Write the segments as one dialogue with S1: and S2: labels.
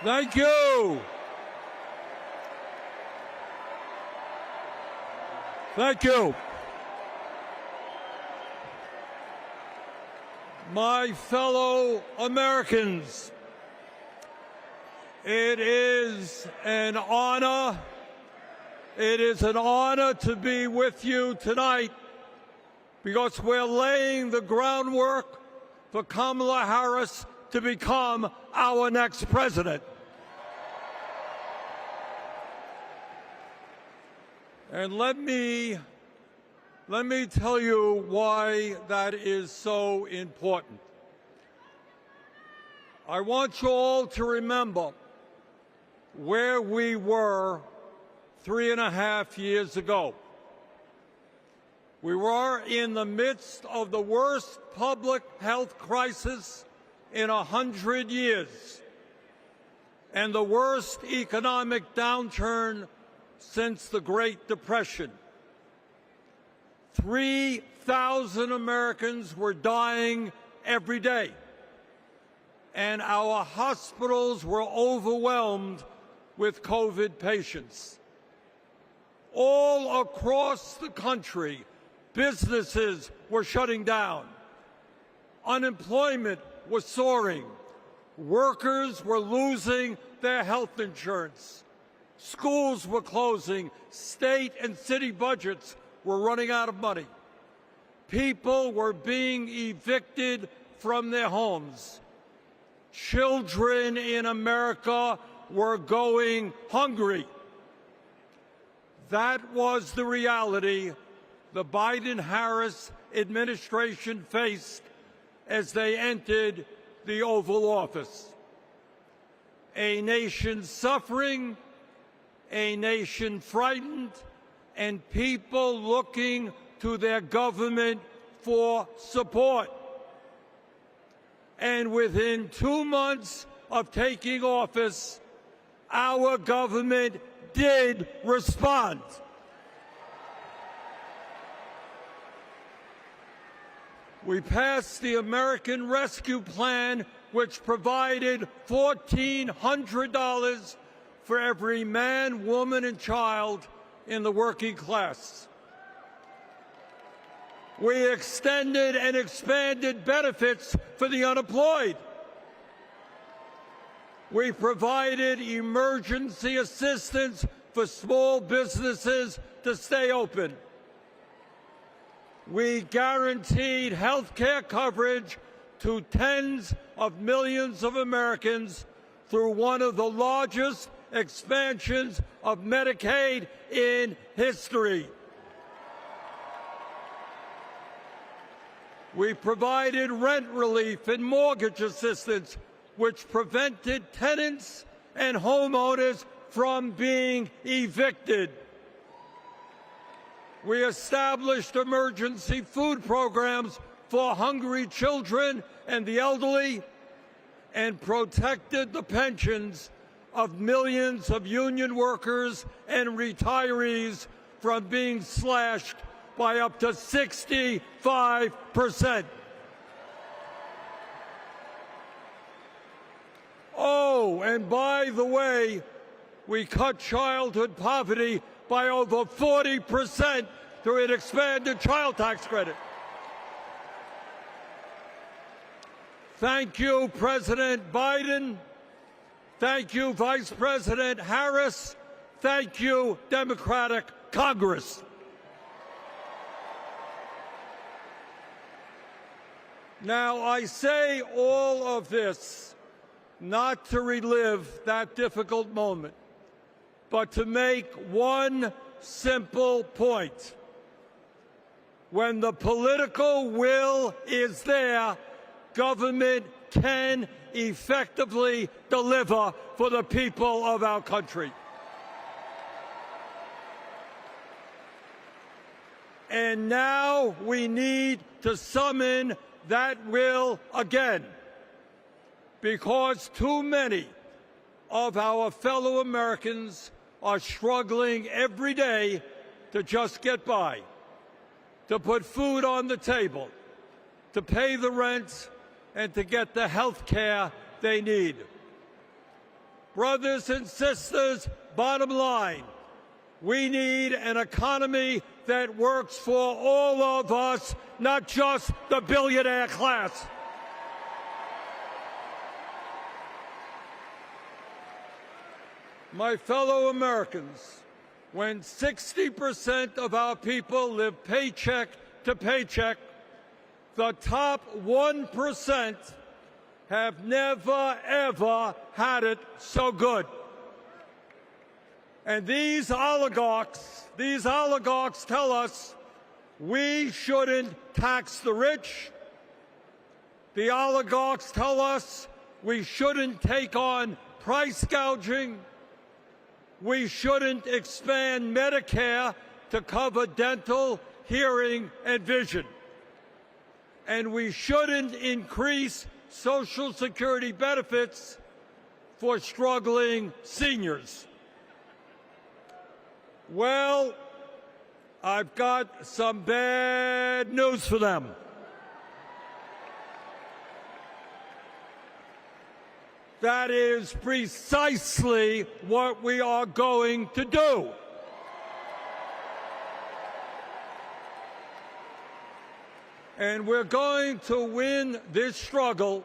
S1: Thank you. Thank you. My fellow Americans, it is an honor. It is an honor to be with you tonight because we're laying the groundwork for Kamala Harris to become our next president. And let me tell you why that is so important. I want you all to remember where we were 3.5 years ago. We were in the midst of the worst public health crisis in 100 years and the worst economic downturn since the Great Depression. 3,000 Americans were dying every day, and our hospitals were overwhelmed with COVID patients. All across the country, businesses were shutting down. Unemployment was soaring. Workers were losing their health insurance. Schools were closing. State and city budgets were running out of money. People were being evicted from their homes. Children in America were going hungry. That was the reality the Biden-Harris administration faced as they entered the Oval Office. A nation suffering, a nation frightened, and people looking to their government for support. And within 2 months of taking office, our government did respond. We passed the American Rescue Plan, which provided $1,400 for every man, woman, and child in the working class. We extended and expanded benefits for the unemployed. We provided emergency assistance for small businesses to stay open. We guaranteed health care coverage to tens of millions of Americans through one of the largest expansions of Medicaid in history. We provided rent relief and mortgage assistance, which prevented tenants and homeowners from being evicted. We established emergency food programs for hungry children and the elderly, and protected the pensions of millions of union workers and retirees from being slashed by up to 65%. Oh, and by the way, we cut childhood poverty by over 40% through an expanded child tax credit. Thank you, President Biden. Thank you, Vice President Harris. Thank you, Democratic Congress. Now, I say all of this not to relive that difficult moment, but to make one simple point. When the political will is there, government can effectively deliver for the people of our country. And now we need to summon that will again, because too many of our fellow Americans are struggling every day to just get by, to put food on the table, to pay the rent, and to get the health care they need. Brothers and sisters, bottom line, we need an economy that works for all of us, not just the billionaire class. My fellow Americans, when 60% of our people live paycheck to paycheck, the top 1% have never, ever had it so good. And these oligarchs tell us we shouldn't tax the rich. The oligarchs tell us we shouldn't take on price gouging. We shouldn't expand Medicare to cover dental, hearing, and vision. And we shouldn't increase Social Security benefits for struggling seniors. Well, I've got some bad news for them. That is precisely what we are going to do. And we're going to win this struggle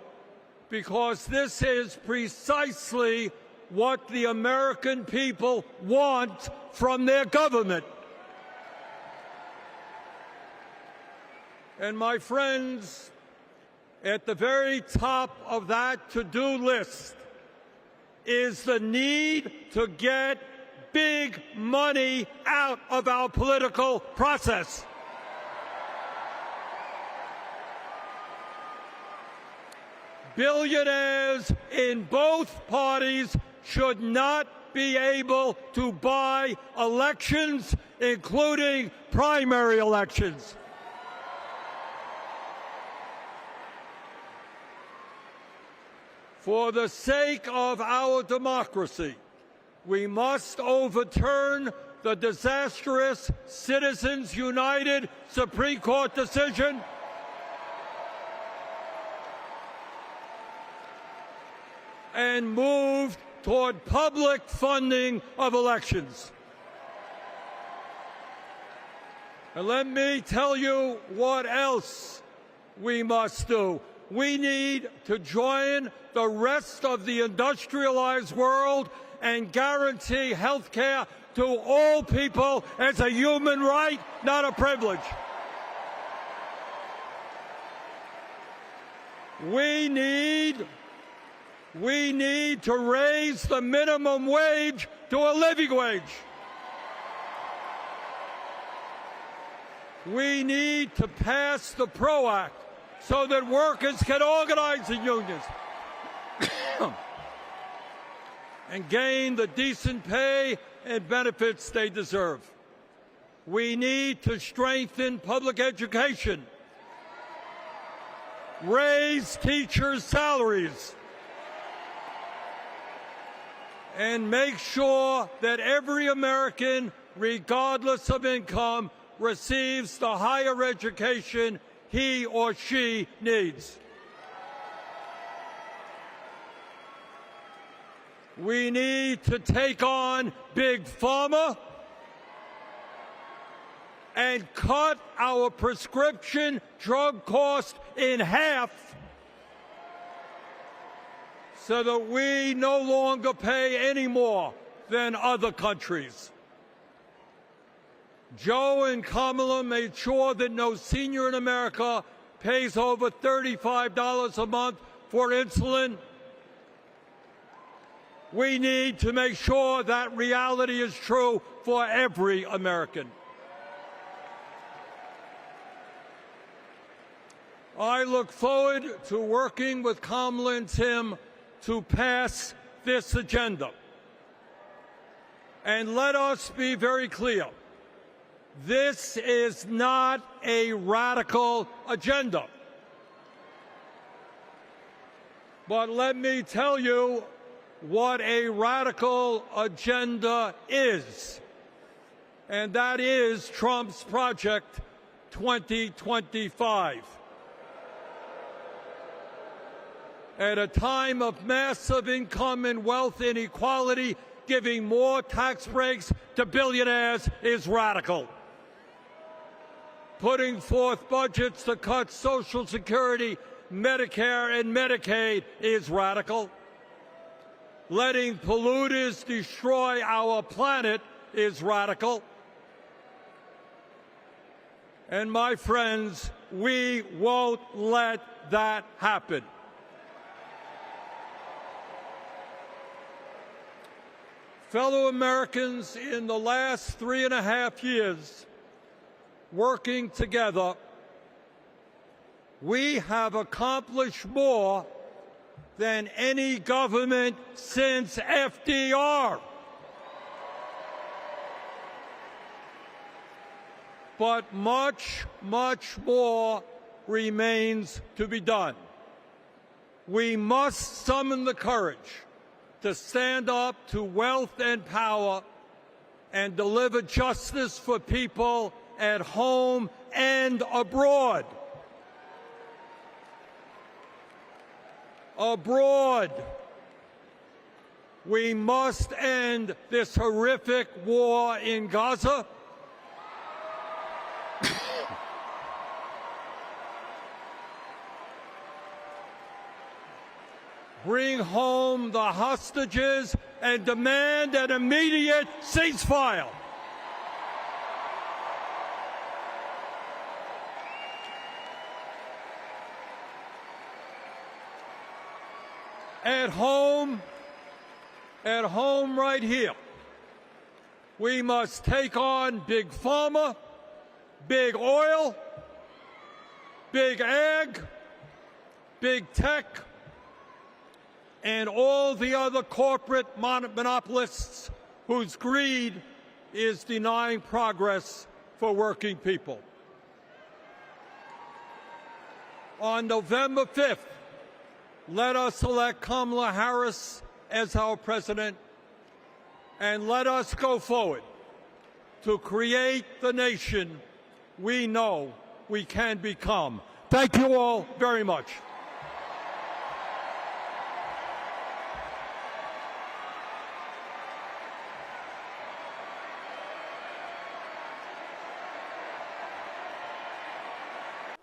S1: because this is precisely what the American people want from their government. And my friends, at the very top of that to-do list is the need to get big money out of our political process. Billionaires in both parties should not be able to buy elections, including primary elections. For the sake of our democracy, we must overturn the disastrous Citizens United Supreme Court decision and move toward public funding of elections. And let me tell you what else we must do. We need to join the rest of the industrialized world and guarantee health care to all people as a human right, not a privilege. We need to raise the minimum wage to a living wage. We need to pass the PRO Act so that workers can organize in unions and gain the decent pay and benefits they deserve. We need to strengthen public education, raise teachers' salaries, and make sure that every American, regardless of income, receives the higher education he or she needs. We need to take on Big Pharma and cut our prescription drug cost in half so that we no longer pay any more than other countries. Joe and Kamala made sure that no senior in America pays over $35 a month for insulin. We need to make sure that reality is true for every American. I look forward to working with Kamala and Tim to pass this agenda. And let us be very clear. This is not a radical agenda. But let me tell you what a radical agenda is. And that is Trump's Project 2025. At a time of massive income and wealth inequality, giving more tax breaks to billionaires is radical. Putting forth budgets to cut Social Security, Medicare, and Medicaid is radical. Letting polluters destroy our planet is radical. And my friends, we won't let that happen. Fellow Americans, in the last 3.5 years, working together, we have accomplished more than any government since FDR. But much, much more remains to be done. We must summon the courage to stand up to wealth and power and deliver justice for people at home and abroad. Abroad, we must end this horrific war in Gaza. Bring home the hostages and demand an immediate ceasefire. At home right here, we must take on Big Pharma, Big Oil, Big Ag, Big Tech, and all the other corporate monopolists whose greed is denying progress for working people. On November 5th, let us elect Kamala Harris as our president, and let us go forward to create the nation we know we can become. Thank you all very much.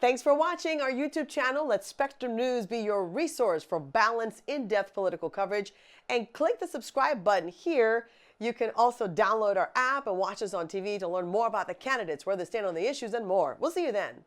S2: Thanks for watching our YouTube channel. Let Spectrum News be your resource for balanced, in-depth political coverage. And click the subscribe button here. You can also download our app and watch us on TV to learn more about the candidates, where they stand on the issues, and more. We'll see you then.